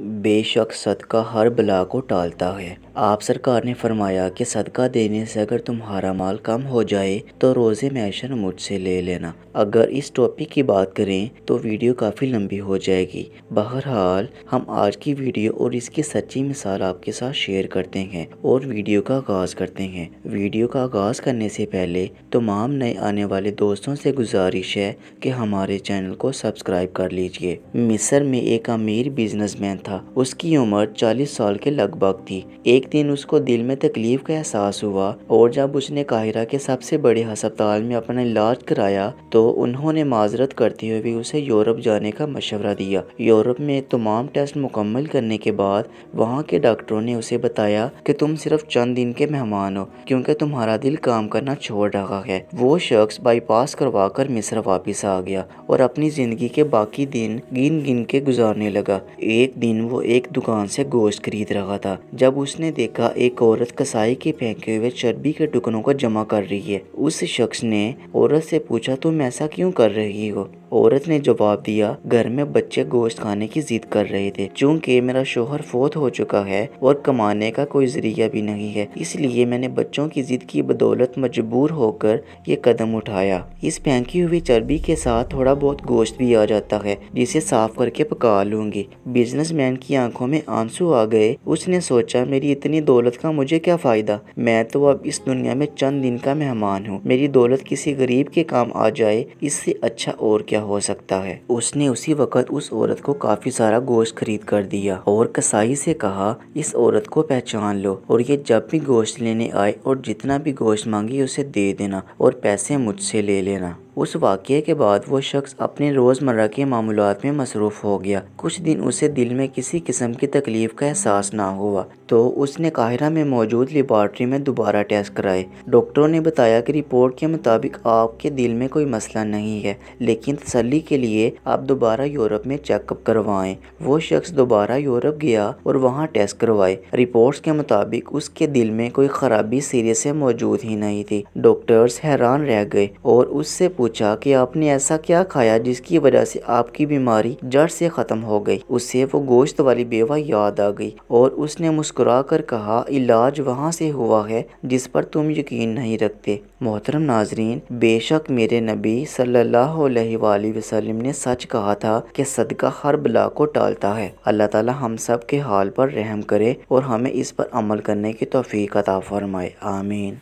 بے شک صدقہ ہر بلا کو ٹالتا ہے۔ آپ سرکار نے فرمایا کہ صدقہ دینے سے اگر تمہارا مال کم ہو جائے تو روزے محشر مجھ سے لے لینا۔ اگر اس ٹاپک کی بات کریں تو ویڈیو کافی لمبی ہو جائے گی۔ بہرحال ہم آج کی ویڈیو اور اس کی سچی مثال آپ کے ساتھ شیئر کرتے ہیں اور ویڈیو کا آغاز کرتے ہیں۔ ویڈیو کا آغاز کرنے سے پہلے تمام نئے آنے والے دوستوں سے گزارش ہے کہ ہمارے چینل کو سبسکرائب کر لیجئے۔ مصر میں ایک امیر بزنس مین تھا۔ اس کی عمر 40 سال کے لگ بھگ تھی۔ ایک دن اس کو دل میں تکلیف کا احساس ہوا اور جب اس نے قاہرہ کے سب سے بڑے ہسپتال میں اپنا علاج کرایا تو انہوں نے معذرت کرتے ہوئے اسے یورپ جانے کا مشورہ دیا۔ یورپ میں تمام ٹیسٹ مکمل کرنے کے بعد وہاں کے ڈاکٹروں نے اسے بتایا کہ تم صرف چند دن کے مہمان ہو کیونکہ تمہارا دل کام کرنا چھوڑ رہا ہے۔ وہ شخص بائی پاس کروا کر مصر واپس آ گیا اور اپنی زندگی کے باقی دن گن گن کے گزارنے لگا۔ ایک دن وہ ایک دکان سے گوشت خرید رہا تھا جب اس نے دیکھا ایک عورت کسائی کے پھینکے ہوئے چربی کے ٹکڑوں کو جمع کر رہی ہے۔ اس شخص نے عورت سے پوچھا تم ایسا کیوں کر رہی ہو؟ عورت نے جواب دیا گھر میں بچے گوشت کھانے کی ضد کر رہے تھے۔ چونکہ میرا شوہر فوت ہو چکا ہے اور کمانے کا کوئی ذریعہ بھی نہیں ہے اس لیے میں نے بچوں کی ضد کی بدولت مجبور ہو کر یہ قدم اٹھایا۔ اس پھینکی ہوئی چربی کے ساتھ تھوڑا بہت گوشت بھی آ جاتا ہے جسے صاف کر کے پکا لوں گی۔ بزنس مین کی آنکھوں میں آنسو آ گئے۔ اس نے سوچا میری اتنی دولت کا مجھے کیا فائدہ؟ میں تو اب اس دنیا میں چند دن کا مہمان ہوں۔ میری دولت کسی غریب کے کام آ جائے اس سے اچھا اور کیا ہو سکتا ہے؟ اس نے اسی وقت اس عورت کو کافی سارا گوشت خرید کر دیا اور کسائی سے کہا اس عورت کو پہچان لو اور یہ جب بھی گوشت لینے آئے اور جتنا بھی گوشت مانگی اسے دے دینا اور پیسے مجھ سے لے لینا۔ اس واقعے کے بعد وہ شخص اپنے روزمرہ کے معمولات میں مصروف ہو گیا۔ کچھ دن اسے دل میں کسی قسم کی تکلیف کا احساس نہ ہوا تو اس نے قاہرہ میں موجود لیبارٹری میں دوبارہ ٹیسٹ کرائے۔ ڈاکٹروں نے بتایا کہ رپورٹ کے مطابق آپ کے دل میں کوئی مسئلہ نہیں ہے لیکن تسلی کے لیے آپ دوبارہ یورپ میں چیک اپ کروائیں۔ وہ شخص دوبارہ یورپ گیا اور وہاں ٹیسٹ کروائے۔ رپورٹس کے مطابق اس کے دل میں کوئی خرابی سرے سے موجود ہی نہیں تھی۔ ڈاکٹرز حیران رہ گئے اور اس سے پوچھا کہ آپ نے ایسا کیا کھایا جس کی وجہ سے آپ کی بیماری جڑ سے ختم ہو گئی؟ اسے وہ گوشت والی بیوہ یاد آ گئی اور اس نے مسکرا کر کہا علاج وہاں سے ہوا ہے جس پر تم یقین نہیں رکھتے۔ محترم ناظرین، بے شک میرے نبی صلی اللہ علیہ وآلہ وسلم نے سچ کہا تھا کہ صدقہ ہر بلا کو ٹالتا ہے۔ اللہ تعالی ہم سب کے حال پر رحم کرے اور ہمیں اس پر عمل کرنے کی توفیق عطا فرمائے، آمین۔